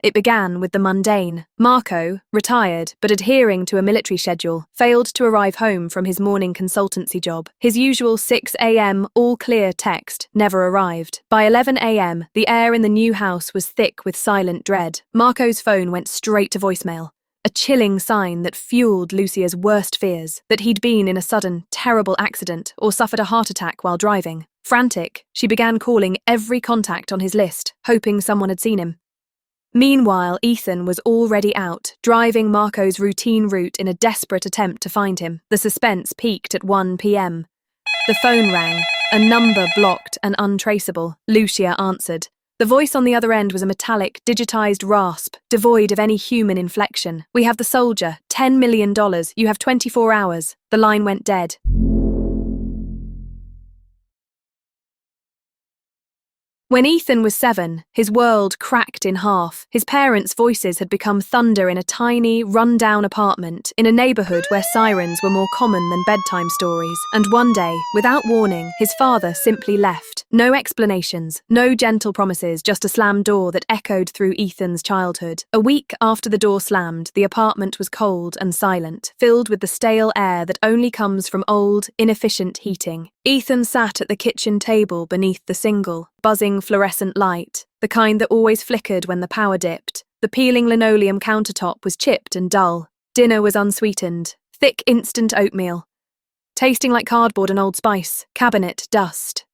It began with the mundane. Marco, retired but adhering to a military schedule, failed to arrive home from his morning consultancy job. His usual 6 a.m. all-clear text never arrived. By 11 a.m., the air in the new house was thick with silent dread. Marco's phone went straight to voicemail. A chilling sign that fueled Lucia's worst fears, that he'd been in a sudden, terrible accident or suffered a heart attack while driving. Frantic, she began calling every contact on his list, hoping someone had seen him. Meanwhile, Ethan was already out, driving Marco's routine route in a desperate attempt to find him. The suspense peaked at 1 p.m. The phone rang, a number blocked and untraceable. Lucia answered. The voice on the other end was a metallic, digitized rasp, devoid of any human inflection. "We have the soldier, $10 million, you have 24 hours. The line went dead. When Ethan was 7, his world cracked in half. His parents' voices had become thunder in a tiny, run-down apartment in a neighborhood where sirens were more common than bedtime stories. And one day, without warning, his father simply left. No explanations, no gentle promises, just a slammed door that echoed through Ethan's childhood. A week after the door slammed, the apartment was cold and silent, filled with the stale air that only comes from old, inefficient heating. Ethan sat at the kitchen table beneath the single, buzzing fluorescent light, the kind that always flickered when the power dipped. The peeling linoleum countertop was chipped and dull. Dinner was unsweetened, thick instant oatmeal, tasting like cardboard and Old Spice, cabinet dust.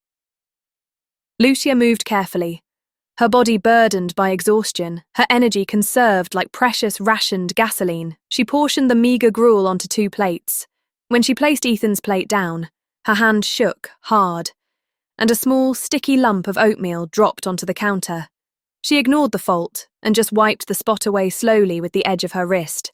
Lucia moved carefully, her body burdened by exhaustion, her energy conserved like precious rationed gasoline. She portioned the meagre gruel onto 2 plates. When she placed Ethan's plate down, her hand shook, hard, and a small, sticky lump of oatmeal dropped onto the counter. She ignored the fault and just wiped the spot away slowly with the edge of her wrist.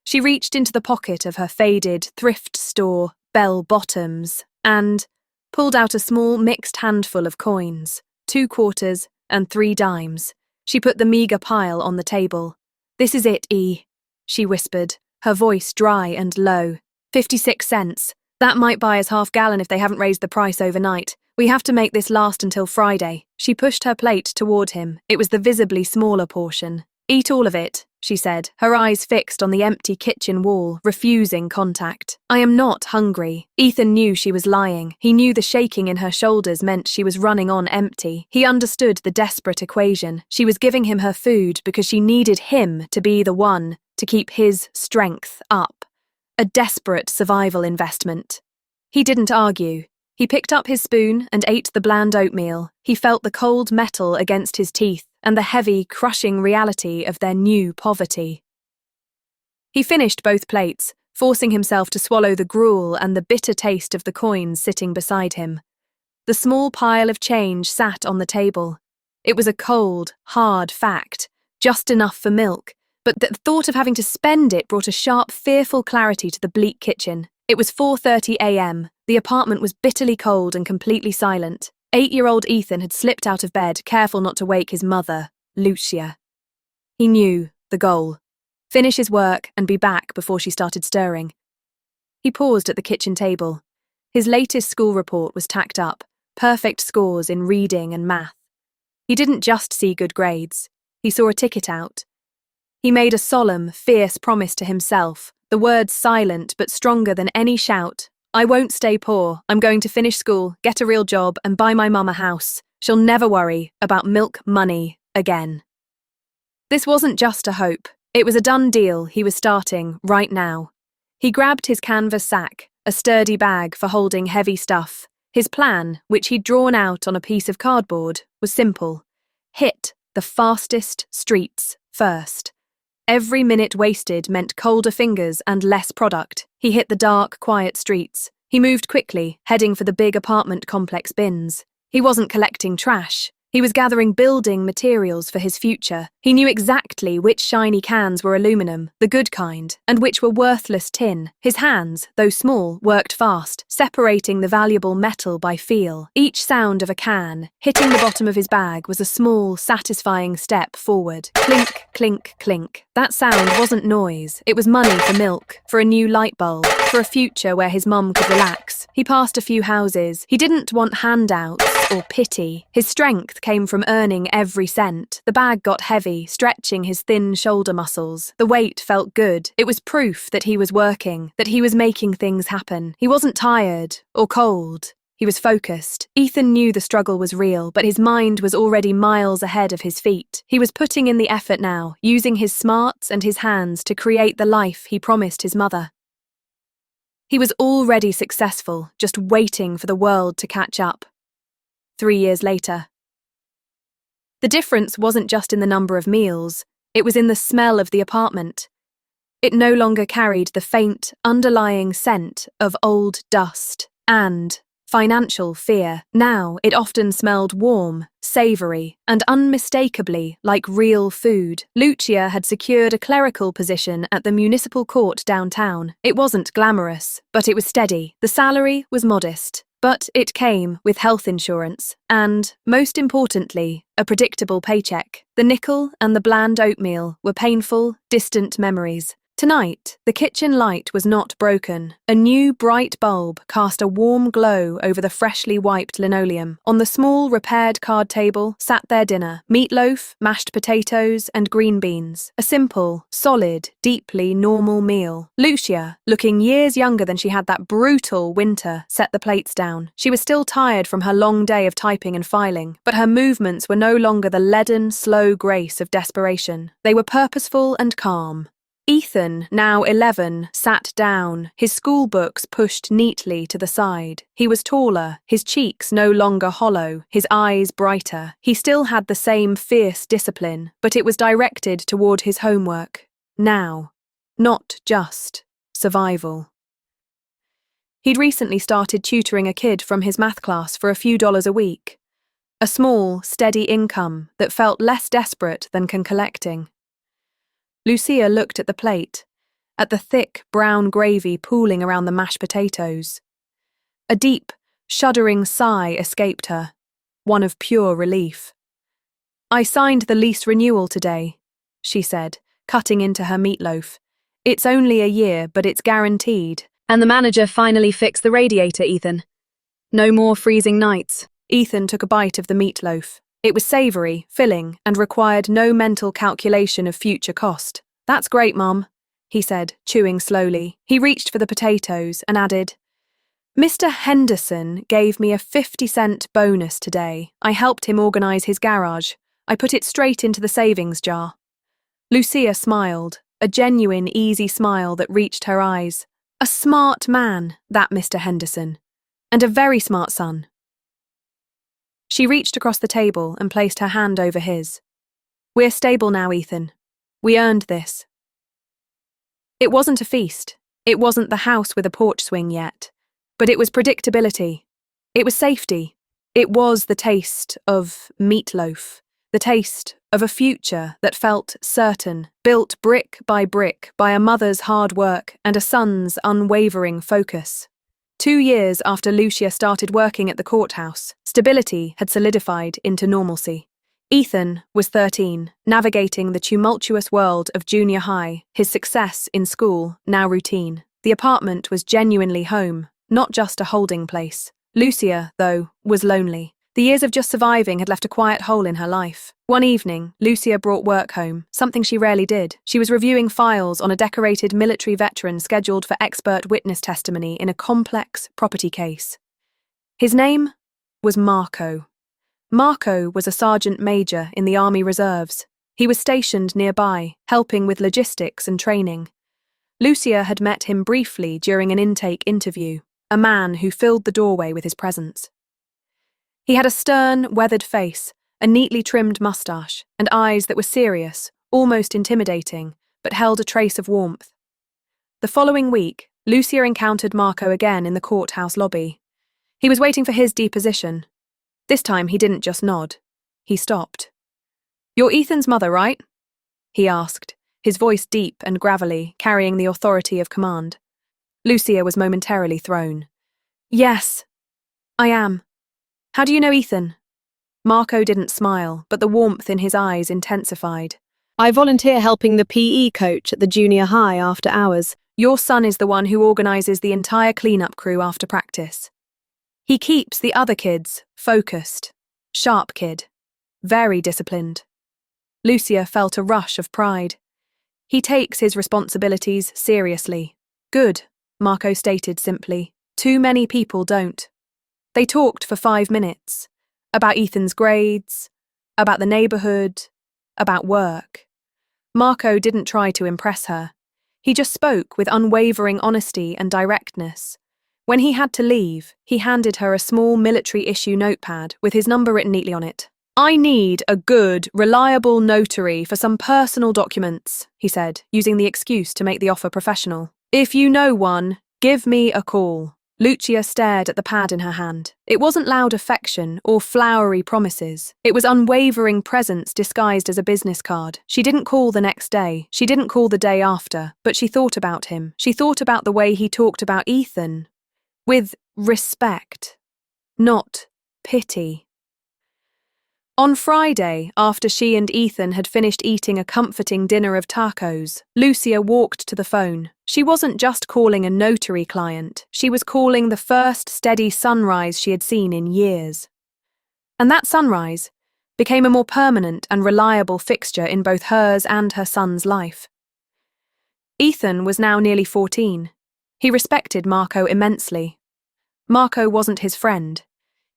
She reached into the pocket of her faded, thrift store, bell bottoms, and pulled out a small mixed handful of coins, 2 quarters and 3 dimes. She put the meagre pile on the table. "This is it, E," she whispered, her voice dry and low. 56 cents. That might buy us half-gallon if they haven't raised the price overnight. We have to make this last until Friday. She pushed her plate toward him. It was the visibly smaller portion. "Eat all of it," she said, her eyes fixed on the empty kitchen wall, refusing contact. "I am not hungry." Ethan knew she was lying. He knew the shaking in her shoulders meant she was running on empty. He understood the desperate equation. She was giving him her food because she needed him to be the one to keep his strength up. A desperate survival investment. He didn't argue. He picked up his spoon and ate the bland oatmeal. He felt the cold metal against his teeth and the heavy, crushing reality of their new poverty. He finished both plates, forcing himself to swallow the gruel and the bitter taste of the coins sitting beside him. The small pile of change sat on the table. It was a cold, hard fact, just enough for milk, but the thought of having to spend it brought a sharp, fearful clarity to the bleak kitchen. It was 4:30 a.m. The apartment was bitterly cold and completely silent. 8-year-old Ethan had slipped out of bed, careful not to wake his mother, Lucia. He knew the goal. Finish his work and be back before she started stirring. He paused at the kitchen table. His latest school report was tacked up, perfect scores in reading and math. He didn't just see good grades. He saw a ticket out. He made a solemn, fierce promise to himself, the words silent but stronger than any shout. "I won't stay poor. I'm going to finish school, get a real job, and buy my mum a house. She'll never worry about milk money again." This wasn't just a hope. It was a done deal he was starting right now. He grabbed his canvas sack, a sturdy bag for holding heavy stuff. His plan, which he'd drawn out on a piece of cardboard, was simple. Hit the fastest streets first. Every minute wasted meant colder fingers and less product. He hit the dark, quiet streets. He moved quickly, heading for the big apartment complex bins. He wasn't collecting trash. He was gathering building materials for his future. He knew exactly which shiny cans were aluminum, the good kind, and which were worthless tin. His hands, though small, worked fast, separating the valuable metal by feel. Each sound of a can hitting the bottom of his bag was a small, satisfying step forward. Clink, clink, clink. That sound wasn't noise. It was money for milk, for a new light bulb, for a future where his mum could relax. He passed a few houses. He didn't want handouts, or pity. His strength came from earning every cent. The bag got heavy, stretching his thin shoulder muscles. The weight felt good. It was proof that he was working, that he was making things happen. He wasn't tired or cold. He was focused. Ethan knew the struggle was real, but his mind was already miles ahead of his feet. He was putting in the effort now, using his smarts and his hands to create the life he promised his mother. He was already successful, just waiting for the world to catch up. 3 years later. The difference wasn't just in the number of meals, it was in the smell of the apartment. It no longer carried the faint, underlying scent of old dust and financial fear. Now it often smelled warm, savoury, and unmistakably like real food. Lucia had secured a clerical position at the municipal court downtown. It wasn't glamorous, but it was steady. The salary was modest, but it came with health insurance and, most importantly, a predictable paycheck. The nickel and the bland oatmeal were painful, distant memories. Tonight, the kitchen light was not broken. A new bright bulb cast a warm glow over the freshly wiped linoleum. On the small repaired card table sat their dinner: meatloaf, mashed potatoes, and green beans. A simple, solid, deeply normal meal. Lucia, looking years younger than she had that brutal winter, set the plates down. She was still tired from her long day of typing and filing, but her movements were no longer the leaden, slow grace of desperation. They were purposeful and calm. Ethan, now 11, sat down, his school books pushed neatly to the side. He was taller, his cheeks no longer hollow, his eyes brighter. He still had the same fierce discipline, but it was directed toward his homework. Now, not just survival. He'd recently started tutoring a kid from his math class for a few dollars a week. A small, steady income that felt less desperate than collecting. Lucia looked at the plate, at the thick, brown gravy pooling around the mashed potatoes. A deep, shuddering sigh escaped her, one of pure relief. "I signed the lease renewal today," she said, cutting into her meatloaf. "It's only a year, but it's guaranteed." "And the manager finally fixed the radiator, Ethan. No more freezing nights." Ethan took a bite of the meatloaf. It was savoury, filling, and required no mental calculation of future cost. "That's great, Mum," he said, chewing slowly. He reached for the potatoes and added, "Mr. Henderson gave me a 50-cent bonus today. I helped him organise his garage. I put it straight into the savings jar." Lucia smiled, a genuine, easy smile that reached her eyes. A smart man, that Mr. Henderson, and a very smart son. She reached across the table and placed her hand over his. "We're stable now, Ethan. We earned this." It wasn't a feast. It wasn't the house with a porch swing yet. But it was predictability. It was safety. It was the taste of meatloaf. The taste of a future that felt certain, built brick by a mother's hard work and a son's unwavering focus. 2 years after Lucia started working at the courthouse, stability had solidified into normalcy. Ethan was 13, navigating the tumultuous world of junior high, his success in school now routine. The apartment was genuinely home, not just a holding place. Lucia, though, was lonely. The years of just surviving had left a quiet hole in her life. One evening, Lucia brought work home, something she rarely did. She was reviewing files on a decorated military veteran scheduled for expert witness testimony in a complex property case. His name was Marco. Marco was a sergeant major in the Army Reserves. He was stationed nearby, helping with logistics and training. Lucia had met him briefly during an intake interview, a man who filled the doorway with his presence. He had a stern, weathered face, a neatly trimmed mustache, and eyes that were serious, almost intimidating, but held a trace of warmth. The following week, Lucia encountered Marco again in the courthouse lobby. He was waiting for his deposition. This time he didn't just nod. He stopped. "You're Ethan's mother, right?" he asked, his voice deep and gravelly, carrying the authority of command. Lucia was momentarily thrown. "Yes, I am. How do you know Ethan?" Marco didn't smile, but the warmth in his eyes intensified. "I volunteer helping the PE coach at the junior high after hours. Your son is the one who organises the entire cleanup crew after practice." He keeps the other kids focused. Sharp kid. Very disciplined. Lucia felt a rush of pride. He takes his responsibilities seriously. Good, Marco stated simply. Too many people don't. They talked for 5 minutes. About Ethan's grades, about the neighborhood, about work. Marco didn't try to impress her. He just spoke with unwavering honesty and directness. When he had to leave, he handed her a small military-issue notepad with his number written neatly on it. "I need a good, reliable notary for some personal documents," he said, using the excuse to make the offer professional. "If you know one, give me a call." Lucia stared at the pad in her hand. It wasn't loud affection or flowery promises. It was unwavering presence disguised as a business card. She didn't call the next day. She didn't call the day after. But she thought about him. She thought about the way he talked about Ethan. With respect. Not pity. On Friday, after she and Ethan had finished eating a comforting dinner of tacos, Lucia walked to the phone. She wasn't just calling a notary client, she was calling the first steady sunrise she had seen in years. And that sunrise became a more permanent and reliable fixture in both hers and her son's life. Ethan was now nearly 14. He respected Marco immensely. Marco wasn't his friend.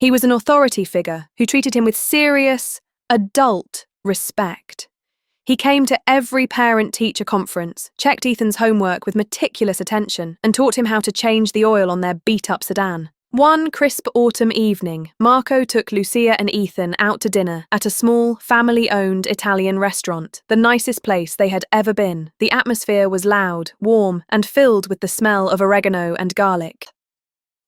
He was an authority figure who treated him with serious, adult respect. He came to every parent-teacher conference, checked Ethan's homework with meticulous attention, and taught him how to change the oil on their beat-up sedan. One crisp autumn evening, Marco took Lucia and Ethan out to dinner at a small, family-owned Italian restaurant, the nicest place they had ever been. The atmosphere was loud, warm, and filled with the smell of oregano and garlic.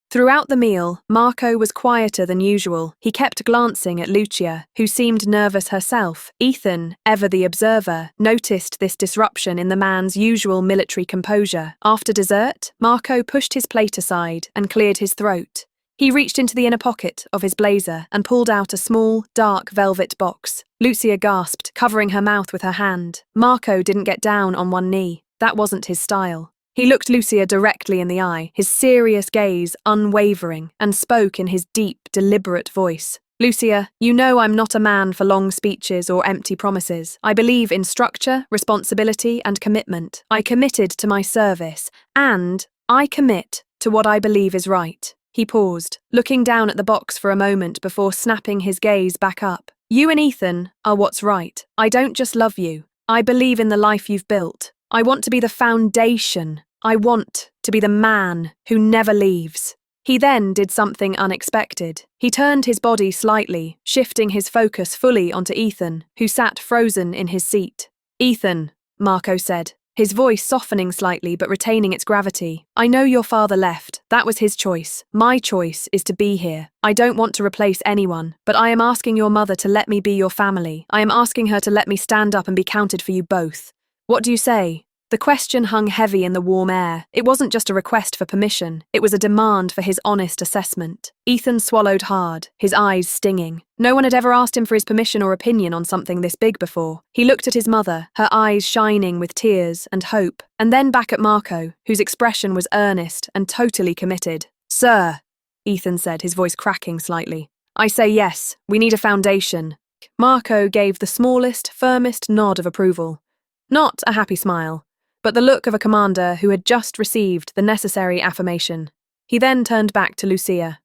Throughout the meal, Marco was quieter than usual. He kept glancing at Lucia, who seemed nervous herself. Ethan, ever the observer, noticed this disruption in the man's usual military composure. After dessert, Marco pushed his plate aside and cleared his throat. He reached into the inner pocket of his blazer and pulled out a small, dark velvet box. Lucia gasped, covering her mouth with her hand. Marco didn't get down on one knee. That wasn't his style. He looked Lucia directly in the eye, his serious gaze unwavering, and spoke in his deep, deliberate voice. "Lucia, you know I'm not a man for long speeches or empty promises. I believe in structure, responsibility, and commitment. I committed to my service, and I commit to what I believe is right." He paused, looking down at the box for a moment before snapping his gaze back up. "You and Ethan are what's right. I don't just love you. I believe in the life you've built. I want to be the foundation. I want to be the man who never leaves." He then did something unexpected. He turned his body slightly, shifting his focus fully onto Ethan, who sat frozen in his seat. "Ethan," Marco said, his voice softening slightly but retaining its gravity. "I know your father left. That was his choice. My choice is to be here. I don't want to replace anyone, but I am asking your mother to let me be your family. I am asking her to let me stand up and be counted for you both. What do you say?" The question hung heavy in the warm air. It wasn't just a request for permission, it was a demand for his honest assessment. Ethan swallowed hard, his eyes stinging. No one had ever asked him for his permission or opinion on something this big before. He looked at his mother, her eyes shining with tears and hope, and then back at Marco, whose expression was earnest and totally committed. "Sir," Ethan said, his voice cracking slightly, "I say yes, we need a foundation." Marco gave the smallest, firmest nod of approval. Not a happy smile, but the look of a commander who had just received the necessary affirmation. He then turned back to Lucia.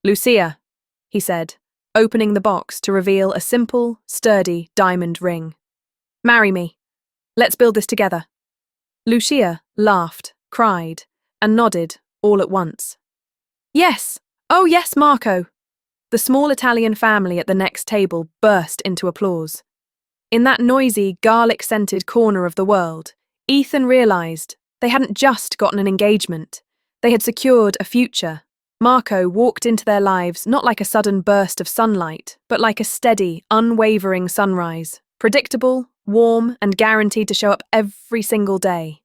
"Lucia," he said, opening the box to reveal a simple, sturdy diamond ring. "Marry me. Let's build this together." Lucia laughed, cried, and nodded all at once. "Yes! Oh yes, Marco!" The small Italian family at the next table burst into applause. In that noisy, garlic-scented corner of the world, Ethan realised they hadn't just gotten an engagement, they had secured a future. Marco walked into their lives not like a sudden burst of sunlight, but like a steady, unwavering sunrise, predictable, warm, and guaranteed to show up every single day.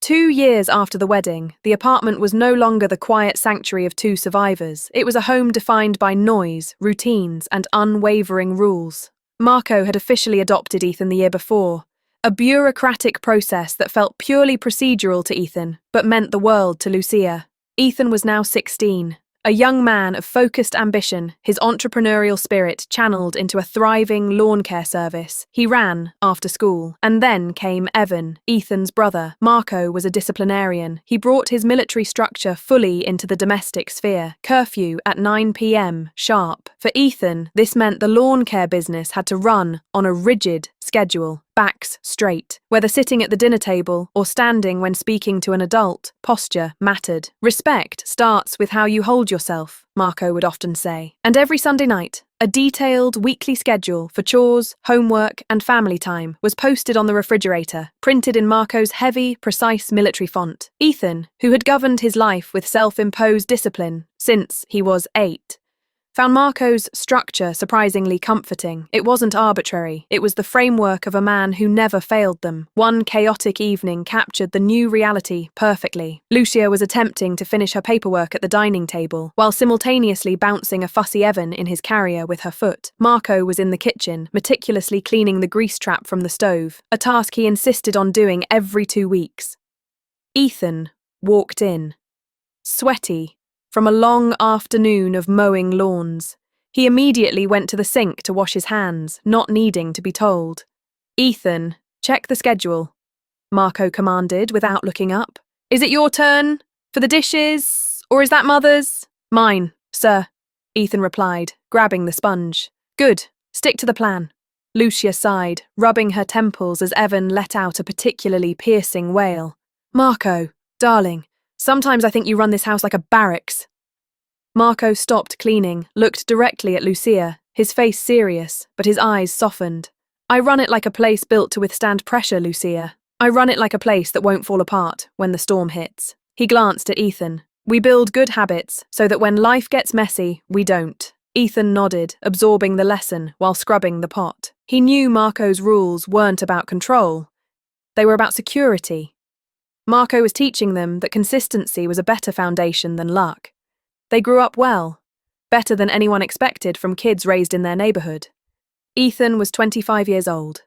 2 years after the wedding, the apartment was no longer the quiet sanctuary of 2 survivors. It was a home defined by noise, routines, and unwavering rules. Marco had officially adopted Ethan the year before, a bureaucratic process that felt purely procedural to Ethan, but meant the world to Lucia. Ethan was now 16, a young man of focused ambition, his entrepreneurial spirit channeled into a thriving lawn care service. He ran after school. And then came Evan, Ethan's brother. Marco was a disciplinarian. He brought his military structure fully into the domestic sphere. Curfew at 9 p.m. sharp. For Ethan, this meant the lawn care business had to run on a rigid schedule. Backs straight. Whether sitting at the dinner table or standing when speaking to an adult, posture mattered. Respect starts with how you hold yourself, Marco would often say. And every Sunday night, a detailed weekly schedule for chores, homework, and family time was posted on the refrigerator, printed in Marco's heavy, precise military font. Ethan, who had governed his life with self-imposed discipline since he was 8, found Marco's structure surprisingly comforting. It wasn't arbitrary. It was the framework of a man who never failed them. One chaotic evening captured the new reality perfectly. Lucia was attempting to finish her paperwork at the dining table, while simultaneously bouncing a fussy Evan in his carrier with her foot. Marco was in the kitchen, meticulously cleaning the grease trap from the stove, a task he insisted on doing every 2 weeks. Ethan walked in, sweaty, from a long afternoon of mowing lawns. He immediately went to the sink to wash his hands, not needing to be told. "Ethan, check the schedule," Marco commanded without looking up. "Is it your turn? For the dishes? Or is that Mother's?" "Mine, sir," Ethan replied, grabbing the sponge. "Good. Stick to the plan." Lucia sighed, rubbing her temples as Evan let out a particularly piercing wail. "Marco, darling, sometimes I think you run this house like a barracks." Marco stopped cleaning, looked directly at Lucia, his face serious, but his eyes softened. "I run it like a place built to withstand pressure, Lucia. I run it like a place that won't fall apart when the storm hits." He glanced at Ethan. "We build good habits so that when life gets messy, we don't." Ethan nodded, absorbing the lesson while scrubbing the pot. He knew Marco's rules weren't about control. They were about security. Marco was teaching them that consistency was a better foundation than luck. They grew up well, better than anyone expected from kids raised in their neighborhood. Ethan was 25 years old.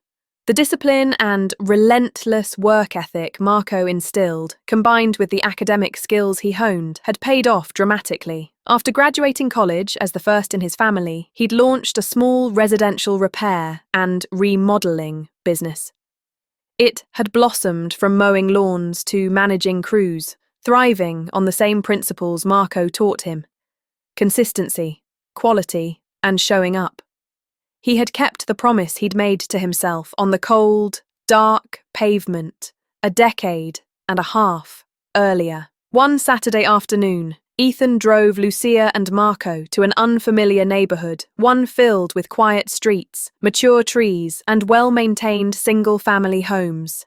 The discipline and relentless work ethic Marco instilled, combined with the academic skills he honed, had paid off dramatically. After graduating college as the first in his family, he'd launched a small residential repair and remodeling business. It had blossomed from mowing lawns to managing crews, thriving on the same principles Marco taught him: consistency, quality, and showing up. He had kept the promise he'd made to himself on the cold, dark pavement a decade and a half earlier. One Saturday afternoon, Ethan drove Lucia and Marco to an unfamiliar neighborhood, one filled with quiet streets, mature trees, and well-maintained single-family homes.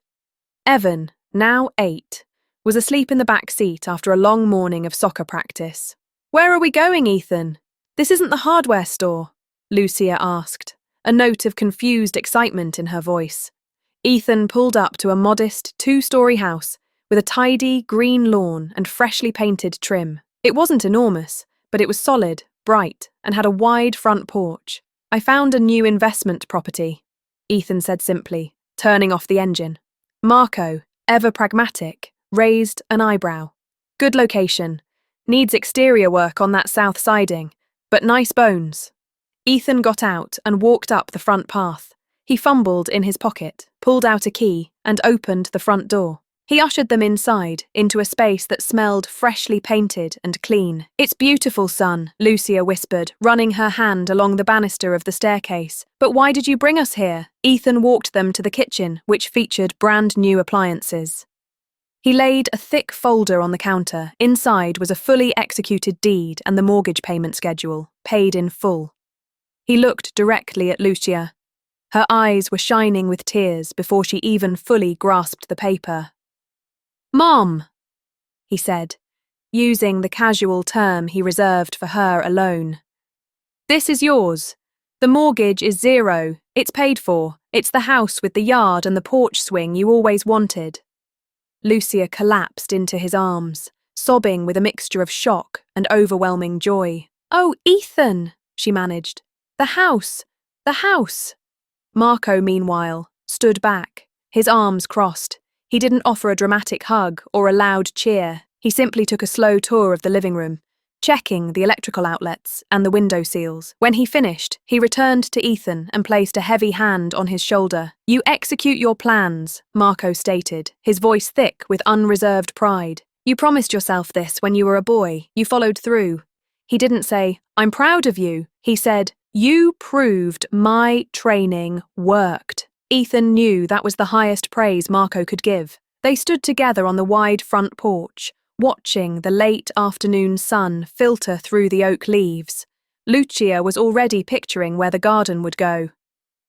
Evan, now 8, was asleep in the back seat after a long morning of soccer practice. "Where are we going, Ethan? This isn't the hardware store," Lucia asked, a note of confused excitement in her voice. Ethan pulled up to a modest 2-story house with a tidy green lawn and freshly painted trim. It wasn't enormous, but it was solid, bright, and had a wide front porch. "I found a new investment property," Ethan said simply, turning off the engine. Marco, ever pragmatic, raised an eyebrow. "Good location. Needs exterior work on that south siding, but nice bones." Ethan got out and walked up the front path. He fumbled in his pocket, pulled out a key, and opened the front door. He ushered them inside, into a space that smelled freshly painted and clean. "It's beautiful, son," Lucia whispered, running her hand along the banister of the staircase. "But why did you bring us here?" Ethan walked them to the kitchen, which featured brand new appliances. He laid a thick folder on the counter. Inside was a fully executed deed and the mortgage payment schedule, paid in full. He looked directly at Lucia. Her eyes were shining with tears before she even fully grasped the paper. "Mom," he said, using the casual term he reserved for her alone. "This is yours. The mortgage is 0. It's paid for. It's the house with the yard and the porch swing you always wanted." Lucia collapsed into his arms, sobbing with a mixture of shock and overwhelming joy. "Oh, Ethan," she managed. "The house! The house!" Marco, meanwhile, stood back, his arms crossed. He didn't offer a dramatic hug or a loud cheer. He simply took a slow tour of the living room, checking the electrical outlets and the window seals. When he finished, he returned to Ethan and placed a heavy hand on his shoulder. "You execute your plans," Marco stated, his voice thick with unreserved pride. "You promised yourself this when you were a boy. You followed through." He didn't say, "I'm proud of you." He said, "You proved my training worked." Ethan knew that was the highest praise Marco could give. They stood together on the wide front porch, watching the late afternoon sun filter through the oak leaves. Lucia was already picturing where the garden would go.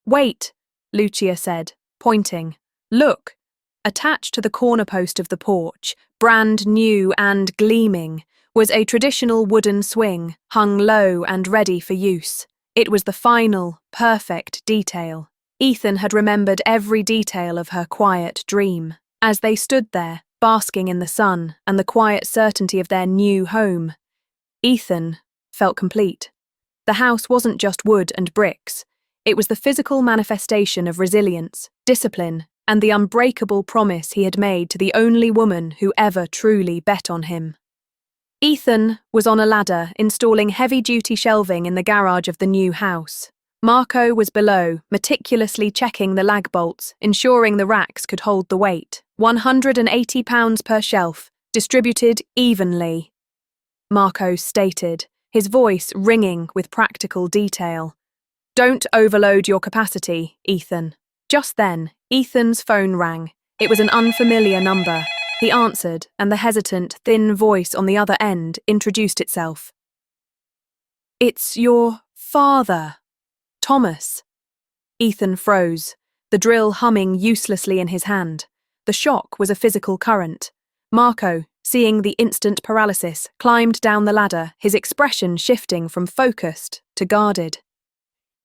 "Wait," Lucia said, pointing. "Look." Attached to the corner post of the porch, brand new and gleaming, was a traditional wooden swing, hung low and ready for use. It was the final, perfect detail. Ethan had remembered every detail of her quiet dream. As they stood there, basking in the sun and the quiet certainty of their new home, Ethan felt complete. The house wasn't just wood and bricks. It was the physical manifestation of resilience, discipline, and the unbreakable promise he had made to the only woman who ever truly bet on him. Ethan was on a ladder installing heavy-duty shelving in the garage of the new house. Marco was below, meticulously checking the lag bolts, ensuring the racks could hold the weight. 180 pounds per shelf, distributed evenly, Marco stated, his voice ringing with practical detail. "Don't overload your capacity, Ethan." Just then, Ethan's phone rang. It was an unfamiliar number. He answered, and the hesitant, thin voice on the other end introduced itself. "It's your father, Thomas." Ethan froze, the drill humming uselessly in his hand. The shock was a physical current. Marco, seeing the instant paralysis, climbed down the ladder, his expression shifting from focused to guarded.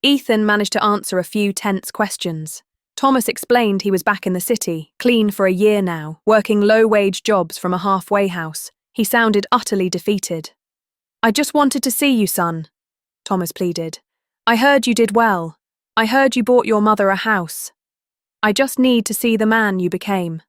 Ethan managed to answer a few tense questions. Thomas explained he was back in the city, clean for a year now, working low-wage jobs from a halfway house. He sounded utterly defeated. "I just wanted to see you, son," Thomas pleaded. "I heard you did well. I heard you bought your mother a house. I just need to see the man you became."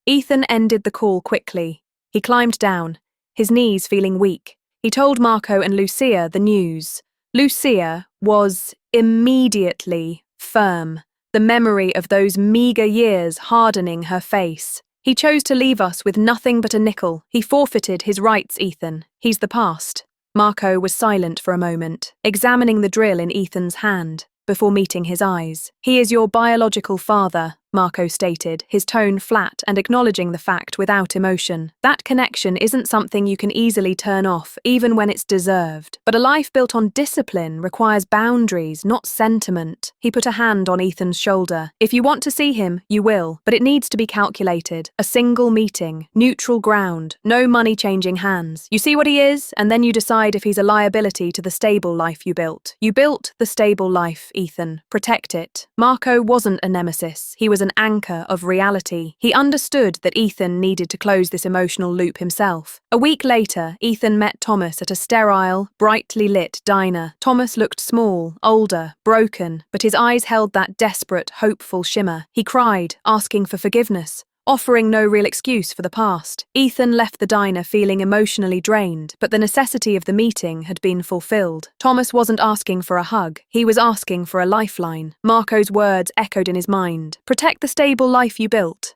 Ethan ended the call quickly. He climbed down, his knees feeling weak. He told Marco and Lucia the news. Lucia was immediately firm, the memory of those meagre years hardening her face. "He chose to leave us with nothing but a nickel. He forfeited his rights, Ethan. He's the past." Marco was silent for a moment, examining the drill in Ethan's hand, before meeting his eyes. "He is your biological father," Marco stated, his tone flat and acknowledging the fact without emotion. "That connection isn't something you can easily turn off, even when it's deserved. But a life built on discipline requires boundaries, not sentiment." He put a hand on Ethan's shoulder. "If you want to see him, you will, but it needs to be calculated. A single meeting, neutral ground, no money changing hands. You see what he is, and then you decide if he's a liability to the stable life you built. You built the stable life, Ethan. Protect it." Marco wasn't a nemesis. He was an anchor of reality. He understood that Ethan needed to close this emotional loop himself. A week later, Ethan met Thomas at a sterile, brightly lit diner. Thomas looked small, older, broken, but his eyes held that desperate, hopeful shimmer. He cried, asking for forgiveness, offering no real excuse for the past. Ethan left the diner feeling emotionally drained, but the necessity of the meeting had been fulfilled. Thomas wasn't asking for a hug, he was asking for a lifeline. Marco's words echoed in his mind. "Protect the stable life you built."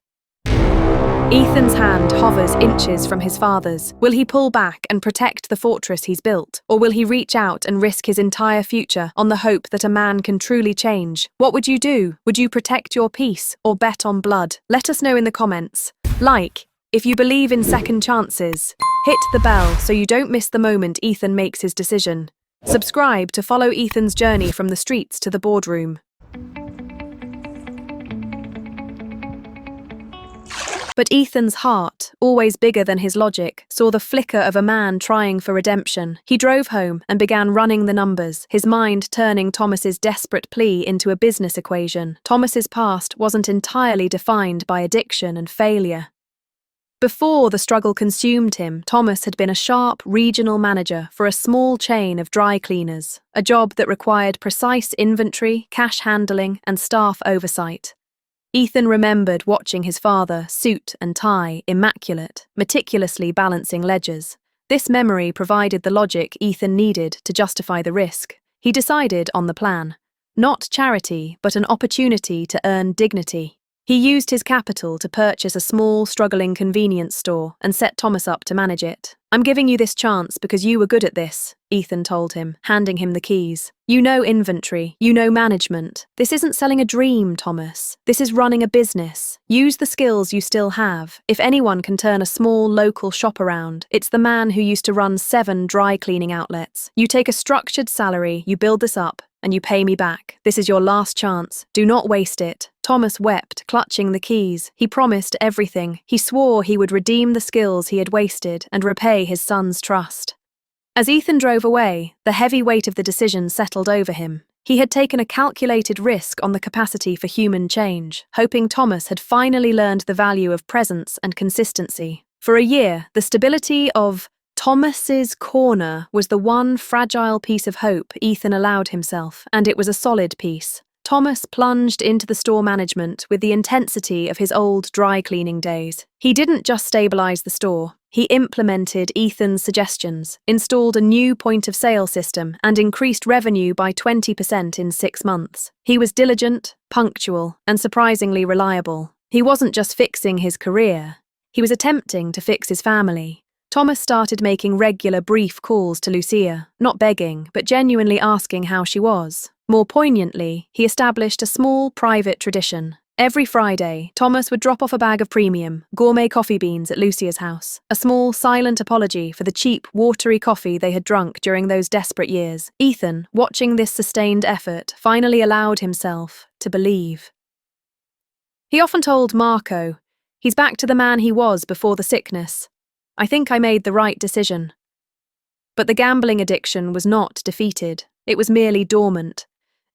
Ethan's hand hovers inches from his father's. Will he pull back and protect the fortress he's built? Or will he reach out and risk his entire future on the hope that a man can truly change? What would you do? Would you protect your peace or bet on blood? Let us know in the comments. Like, if you believe in second chances. Hit the bell so you don't miss the moment Ethan makes his decision. Subscribe to follow Ethan's journey from the streets to the boardroom. But Ethan's heart, always bigger than his logic, saw the flicker of a man trying for redemption. He drove home and began running the numbers, his mind turning Thomas's desperate plea into a business equation. Thomas's past wasn't entirely defined by addiction and failure. Before the struggle consumed him, Thomas had been a sharp regional manager for a small chain of dry cleaners, a job that required precise inventory, cash handling, and staff oversight. Ethan remembered watching his father, suit and tie, immaculate, meticulously balancing ledgers. This memory provided the logic Ethan needed to justify the risk. He decided on the plan. Not charity, but an opportunity to earn dignity. He used his capital to purchase a small, struggling convenience store and set Thomas up to manage it. "I'm giving you this chance because you were good at this," Ethan told him, handing him the keys. "You know inventory, you know management. This isn't selling a dream, Thomas. This is running a business. Use the skills you still have. If anyone can turn a small local shop around, it's the man who used to run 7 dry cleaning outlets. You take a structured salary, you build this up, and you pay me back. This is your last chance. Do not waste it." Thomas wept, clutching the keys. He promised everything. He swore he would redeem the skills he had wasted and repay his son's trust. As Ethan drove away, the heavy weight of the decision settled over him. He had taken a calculated risk on the capacity for human change, hoping Thomas had finally learned the value of presence and consistency. For a year, the stability of Thomas's corner was the one fragile piece of hope Ethan allowed himself, and it was a solid piece. Thomas plunged into the store management with the intensity of his old dry cleaning days. He didn't just stabilize the store. He implemented Ethan's suggestions, installed a new point-of-sale system, and increased revenue by 20% in 6 months. He was diligent, punctual, and surprisingly reliable. He wasn't just fixing his career. He was attempting to fix his family. Thomas started making regular brief calls to Lucia, not begging, but genuinely asking how she was. More poignantly, he established a small, private tradition. Every Friday, Thomas would drop off a bag of premium, gourmet coffee beans at Lucia's house, a small, silent apology for the cheap, watery coffee they had drunk during those desperate years. Ethan, watching this sustained effort, finally allowed himself to believe. He often told Marco, "He's back to the man he was before the sickness. I think I made the right decision." But the gambling addiction was not defeated. It was merely dormant.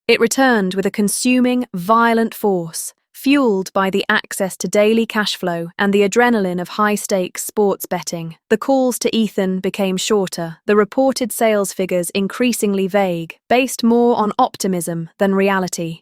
It returned with a consuming, violent force, fueled by the access to daily cash flow and the adrenaline of high-stakes sports betting. The calls to Ethan became shorter, the reported sales figures increasingly vague, based more on optimism than reality.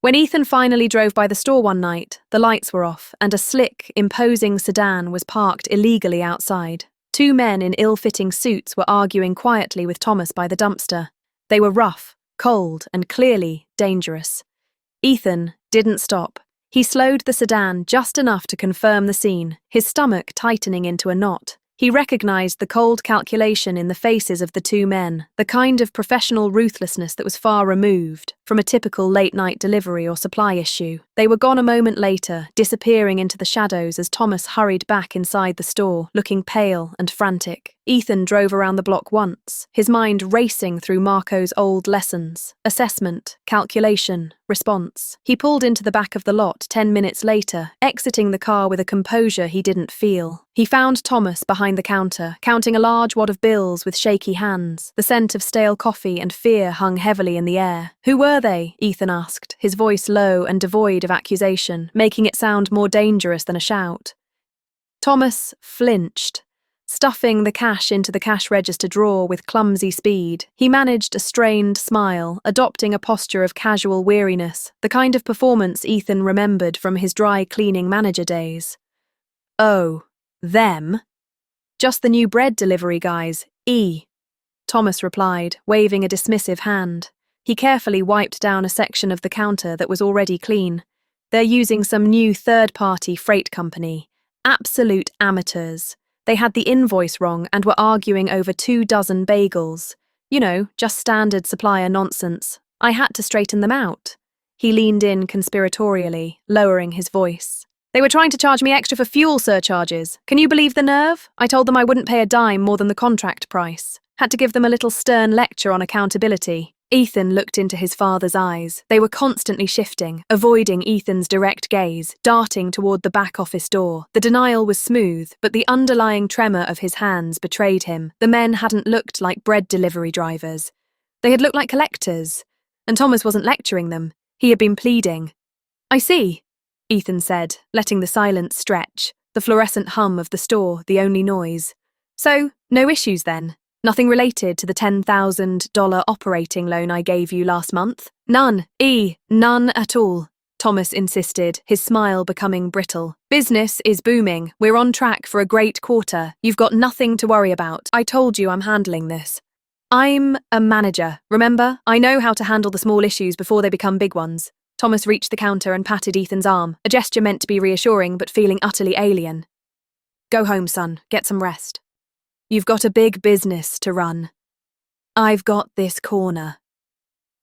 When Ethan finally drove by the store one night, the lights were off and a slick, imposing sedan was parked illegally outside. 2 men in ill-fitting suits were arguing quietly with Thomas by the dumpster. They were rough, cold, and clearly dangerous. Ethan didn't stop. He slowed the sedan just enough to confirm the scene, his stomach tightening into a knot. He recognized the cold calculation in the faces of the 2 men, the kind of professional ruthlessness that was far removed from a typical late-night delivery or supply issue. They were gone a moment later, disappearing into the shadows as Thomas hurried back inside the store, looking pale and frantic. Ethan drove around the block once, his mind racing through Marco's old lessons: assessment, calculation, response. He pulled into the back of the lot 10 minutes later, exiting the car with a composure he didn't feel. He found Thomas behind the counter, counting a large wad of bills with shaky hands. The scent of stale coffee and fear hung heavily in the air. "Who were they?" Ethan asked, his voice low and devoid of accusation, making it sound more dangerous than a shout. Thomas flinched. Stuffing the cash into the cash register drawer with clumsy speed, he managed a strained smile, adopting a posture of casual weariness, the kind of performance Ethan remembered from his dry cleaning manager days. "Oh, them? Just the new bread delivery guys, Thomas replied, waving a dismissive hand. He carefully wiped down a section of the counter that was already clean. "They're using some new third-party freight company. Absolute amateurs. They had the invoice wrong and were arguing over 24 bagels. You know, just standard supplier nonsense. I had to straighten them out." He leaned in conspiratorially, lowering his voice. "They were trying to charge me extra for fuel surcharges. Can you believe the nerve? I told them I wouldn't pay a dime more than the contract price. Had to give them a little stern lecture on accountability." Ethan looked into his father's eyes. They were constantly shifting, avoiding Ethan's direct gaze, darting toward the back office door. The denial was smooth, but the underlying tremor of his hands betrayed him. The men hadn't looked like bread delivery drivers. They had looked like collectors. And Thomas wasn't lecturing them. He had been pleading. "I see," Ethan said, letting the silence stretch, the fluorescent hum of the store the only noise. "So, no issues then? Nothing related to the $10,000 operating loan I gave you last month?" "None, none at all." Thomas insisted, his smile becoming brittle. Business is booming. We're on track for a great quarter. You've got nothing to worry about. I told you I'm handling this. I'm a manager, remember? I know how to handle the small issues before they become big ones. Thomas reached the counter and patted Ethan's arm, a gesture meant to be reassuring but feeling utterly alien. Go home, son. Get some rest. You've got a big business to run. I've got this corner.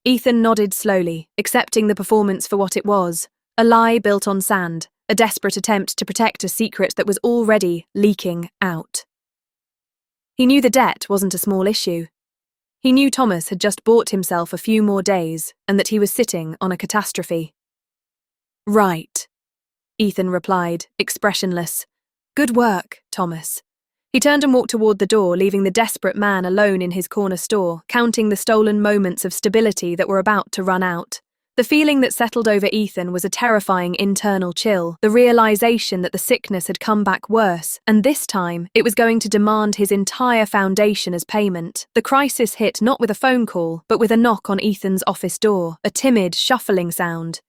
Ethan nodded slowly, accepting the performance for what it was, a lie built on sand, a desperate attempt to protect a secret that was already leaking out. He knew the debt wasn't a small issue. He knew Thomas had just bought himself a few more days and that he was sitting on a catastrophe. Right, Ethan replied, expressionless. Good work, Thomas. He turned and walked toward the door, leaving the desperate man alone in his corner store, counting the stolen moments of stability that were about to run out. The feeling that settled over Ethan was a terrifying internal chill, the realization that the sickness had come back worse, and this time it was going to demand his entire foundation as payment. The crisis hit not with a phone call, but with a knock on Ethan's office door, a timid, shuffling sound.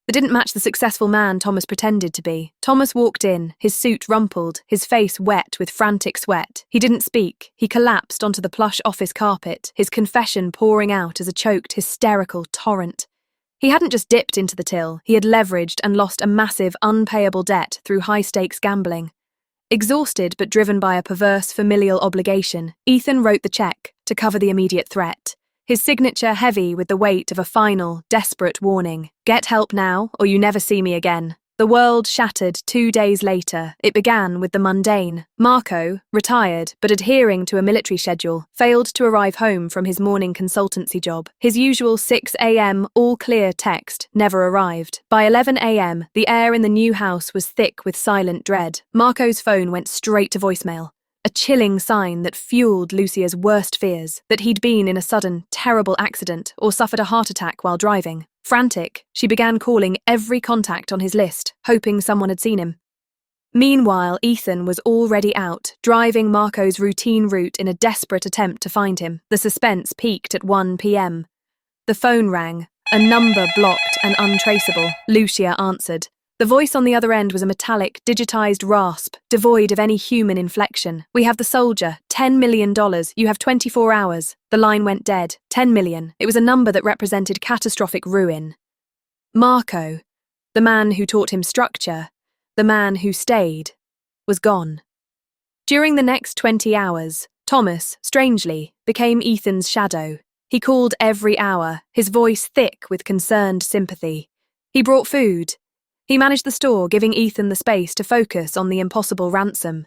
It didn't match the successful man Thomas pretended to be. Thomas walked in, his suit rumpled, his face wet with frantic sweat. He didn't speak. He collapsed onto the plush office carpet, his confession pouring out as a choked, hysterical torrent. He hadn't just dipped into the till, he had leveraged and lost a massive, unpayable debt through high-stakes gambling. Exhausted but driven by a perverse familial obligation, Ethan wrote the check to cover the immediate threat, his signature heavy with the weight of a final, desperate warning. Get help now, or you never see me again. The world shattered 2 days later. It began with the mundane. Marco, retired but adhering to a military schedule, failed to arrive home from his morning consultancy job. His usual 6 a.m. all-clear text never arrived. By 11 a.m., the air in the new house was thick with silent dread. Marco's phone went straight to voicemail. A chilling sign that fueled Lucia's worst fears, that he'd been in a sudden, terrible accident or suffered a heart attack while driving. Frantic, she began calling every contact on his list, hoping someone had seen him. Meanwhile, Ethan was already out, driving Marco's routine route in a desperate attempt to find him. The suspense peaked at 1 p.m. The phone rang, a number blocked and untraceable. Lucia answered. The voice on the other end was a metallic, digitized rasp, devoid of any human inflection. We have the soldier, $10 million, you have 24 hours. The line went dead, 10 million. It was a number that represented catastrophic ruin. Marco, the man who taught him structure, the man who stayed, was gone. During the next 20 hours, Thomas, strangely, became Ethan's shadow. He called every hour, his voice thick with concerned sympathy. He brought food. He managed the store, giving Ethan the space to focus on the impossible ransom.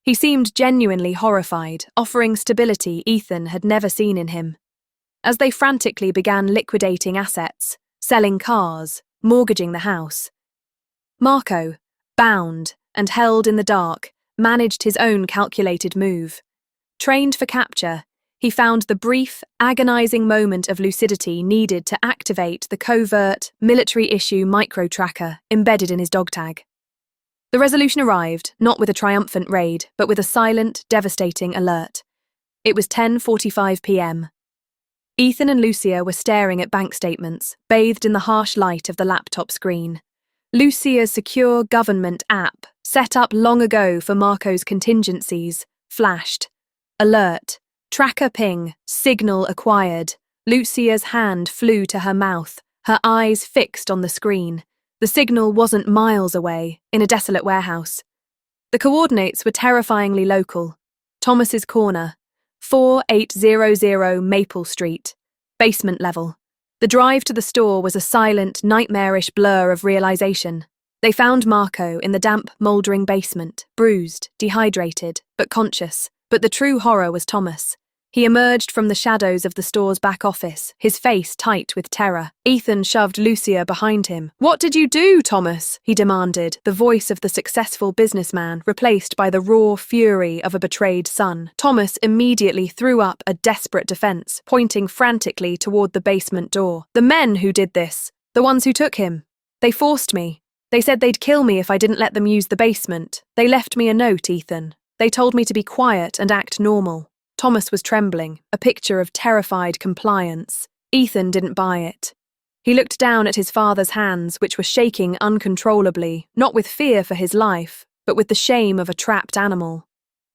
He seemed genuinely horrified, offering stability Ethan had never seen in him. As they frantically began liquidating assets, selling cars, mortgaging the house, Marco, bound and held in the dark, managed his own calculated move. Trained for capture, he found the brief, agonizing moment of lucidity needed to activate the covert, military-issue micro-tracker embedded in his dog tag. The resolution arrived, not with a triumphant raid, but with a silent, devastating alert. It was 10:45 p.m. Ethan and Lucia were staring at bank statements, bathed in the harsh light of the laptop screen. Lucia's secure government app, set up long ago for Marco's contingencies, flashed. Alert. Tracker ping, signal acquired. Lucia's hand flew to her mouth, her eyes fixed on the screen. The signal wasn't miles away, in a desolate warehouse. The coordinates were terrifyingly local. Thomas's corner, 4800 Maple Street, basement level. The drive to the store was a silent, nightmarish blur of realization. They found Marco in the damp, mouldering basement, bruised, dehydrated, but conscious. But the true horror was Thomas. He emerged from the shadows of the store's back office, his face tight with terror. Ethan shoved Lucia behind him. "What did you do, Thomas?" he demanded, the voice of the successful businessman replaced by the raw fury of a betrayed son. Thomas immediately threw up a desperate defense, pointing frantically toward the basement door. "The men who did this, the ones who took him. They forced me. They said they'd kill me if I didn't let them use the basement. They left me a note, Ethan. They told me to be quiet and act normal." Thomas was trembling, a picture of terrified compliance. Ethan didn't buy it. He looked down at his father's hands, which were shaking uncontrollably, not with fear for his life, but with the shame of a trapped animal.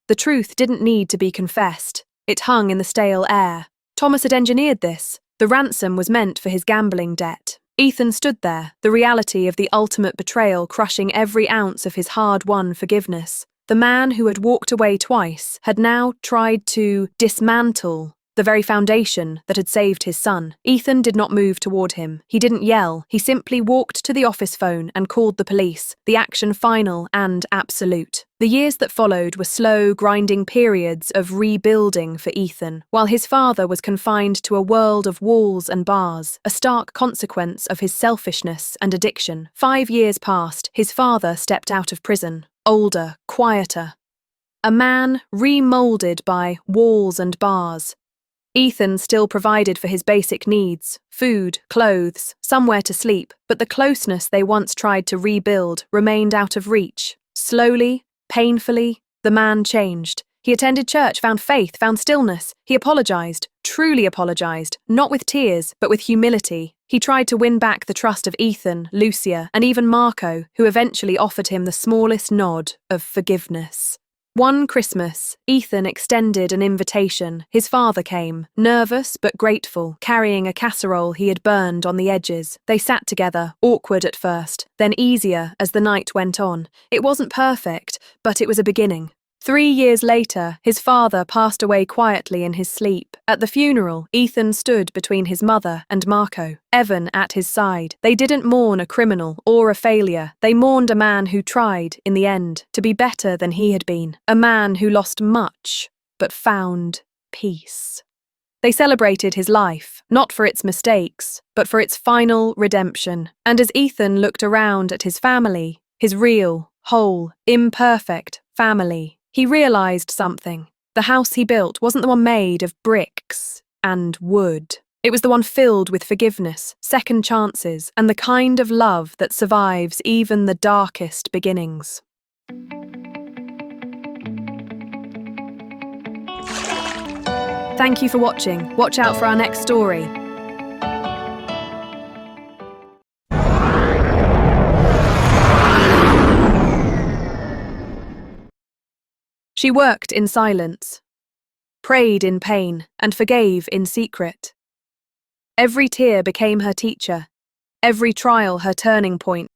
The truth didn't need to be confessed. It hung in the stale air. Thomas had engineered this. The ransom was meant for his gambling debt. Ethan stood there, the reality of the ultimate betrayal crushing every ounce of his hard-won forgiveness. The man who had walked away twice had now tried to dismantle the very foundation that had saved his son. Ethan did not move toward him. He didn't yell. He simply walked to the office phone and called the police, the action final and absolute. The years that followed were slow, grinding periods of rebuilding for Ethan, while his father was confined to a world of walls and bars, a stark consequence of his selfishness and addiction. 5 years passed. His father stepped out of prison, older, quieter. A man remolded by walls and bars. Ethan still provided for his basic needs, food, clothes, somewhere to sleep, but the closeness they once tried to rebuild remained out of reach. Slowly, painfully, the man changed. He attended church, found faith, found stillness. He apologized, truly apologized, not with tears, but with humility. He tried to win back the trust of Ethan, Lucia, and even Marco, who eventually offered him the smallest nod of forgiveness. One Christmas, Ethan extended an invitation. His father came, nervous but grateful, carrying a casserole he had burned on the edges. They sat together, awkward at first, then easier as the night went on. It wasn't perfect, but it was a beginning. 3 years later, his father passed away quietly in his sleep. At the funeral, Ethan stood between his mother and Marco, Evan at his side. They didn't mourn a criminal or a failure. They mourned a man who tried, in the end, to be better than he had been. A man who lost much, but found peace. They celebrated his life, not for its mistakes, but for its final redemption. And as Ethan looked around at his family, his real, whole, imperfect family, he realized something. The house he built wasn't the one made of bricks and wood. It was the one filled with forgiveness, second chances, and the kind of love that survives even the darkest beginnings. Thank you for watching. Watch out for our next story. She worked in silence, prayed in pain, and forgave in secret. Every tear became her teacher, every trial her turning point.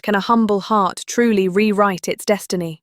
Can a humble heart truly rewrite its destiny?